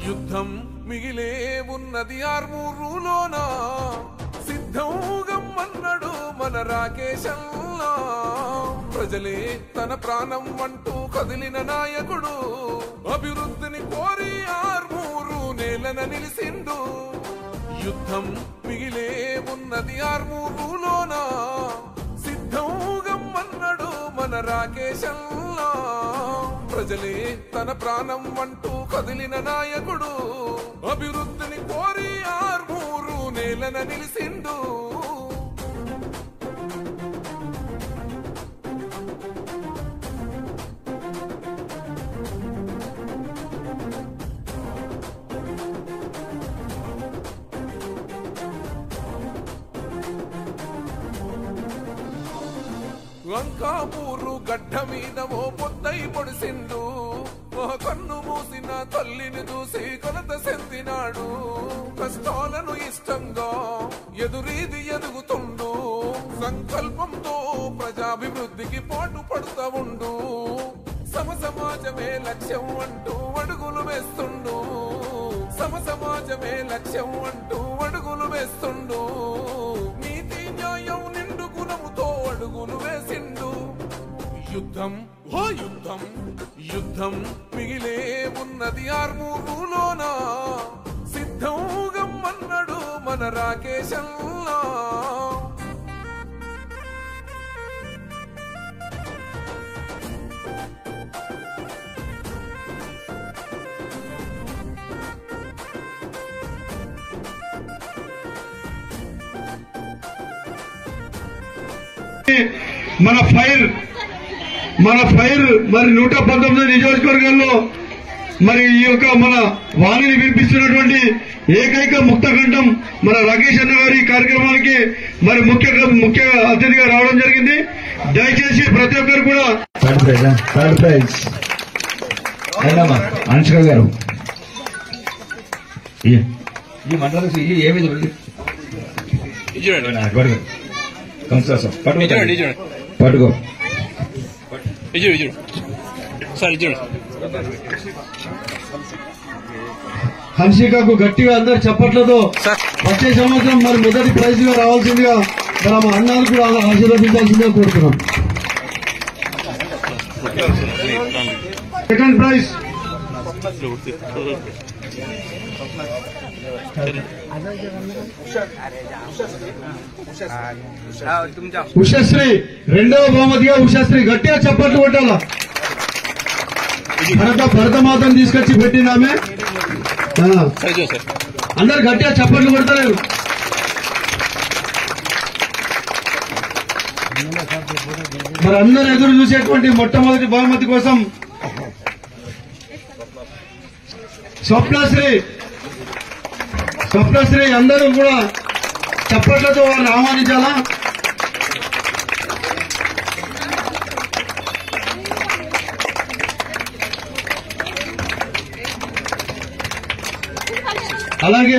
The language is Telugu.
యుద్ధం మిగిలే ఉన్నది ఆర్మూరులోనా సిద్ధం గమ్మన్నాడు మన రాకేశల్లా ప్రజలే తన ప్రాణం అంటూ కదిలిన నాయకుడు అభివృద్ధిని కోరి ఆర్మూరు నేలన నిలిసిండు యుద్ధం మిగిలే ఉన్నది ఆర్మూరులోనా సిద్ధం గమ్మన్నాడు మన రాకేశల్లా ప్రజలే తన ప్రాణం అంటూ కదిలిన నాయకుడు అభివృద్ధిని కోరి ఆర్మూరు నేలన నిలిసిండు లంకాపూరు గడ్డ మీద ఓ పొద్దై పొడిసిండు కన్ను మూసిన తల్లిని చూసి కొలత చెందినాడు కష్టాలను ఇష్టంగా ఎదురీది ఎదుగుతుండు సంకల్పంతో ప్రజాభివృద్ధికి పాటు పడుతూ ఉండు సమాజమే లక్ష్యం అంటూ అడుగులు వేస్తుండు సమాజమే లక్ష్యం అంటూ అడుగులు వేస్తుండు నీతి న్యాయం నిండు గుణముతో అడుగులు వేసిండు యుద్ధం యుద్ధం మిగిలే ఉన్నది ఆర్మూరులోనా సిద్ధం గమ్మన్నాడు మన రాకేశల్లా మన ఫైర్ మరి 119 నియోజకవర్గాల్లో మరి ఈ యొక్క మన వాణిని వినిపిస్తున్నటువంటి ఏకైక ముక్తకంఠం మన రాకేష్ అన్న గారి కార్యక్రమానికి మరి ముఖ్య అతిథిగా రావడం జరిగింది. దయచేసి ప్రతి ఒక్కరు కూడా థర్డ్ ప్రైజ్ అనుష్క గారు ఈ మండలం ఏమి పట్టుకో హన్షికకు గట్టిగా అందరు చప్పట్లతో వచ్చే సంవత్సరం మరి మొదటి ప్రైజ్ గా రావాల్సిందిగా మన అన్నాలు కూడా ఆశీర్వదించాల్సిందిగా కోరుతున్నాం. సెకండ్ ప్రైజ్ ఉషశ్రీ, రెండవ బహుమతిగా ఉషశ్రీ. గట్టిగా చప్పట్లు కొట్టాలా. భరతమాతను తీసుకొచ్చి పెట్టినామే. అందరు గట్టిగా చప్పట్లు కొడతలేరు. మరి అందరు ఎదురు చూసేటువంటి మొట్టమొదటి బహుమతి కోసం స్వప్నశ్రీ అందరూ కూడా చప్పట్లతో వారిని ఆహ్వానించాలా. అలాగే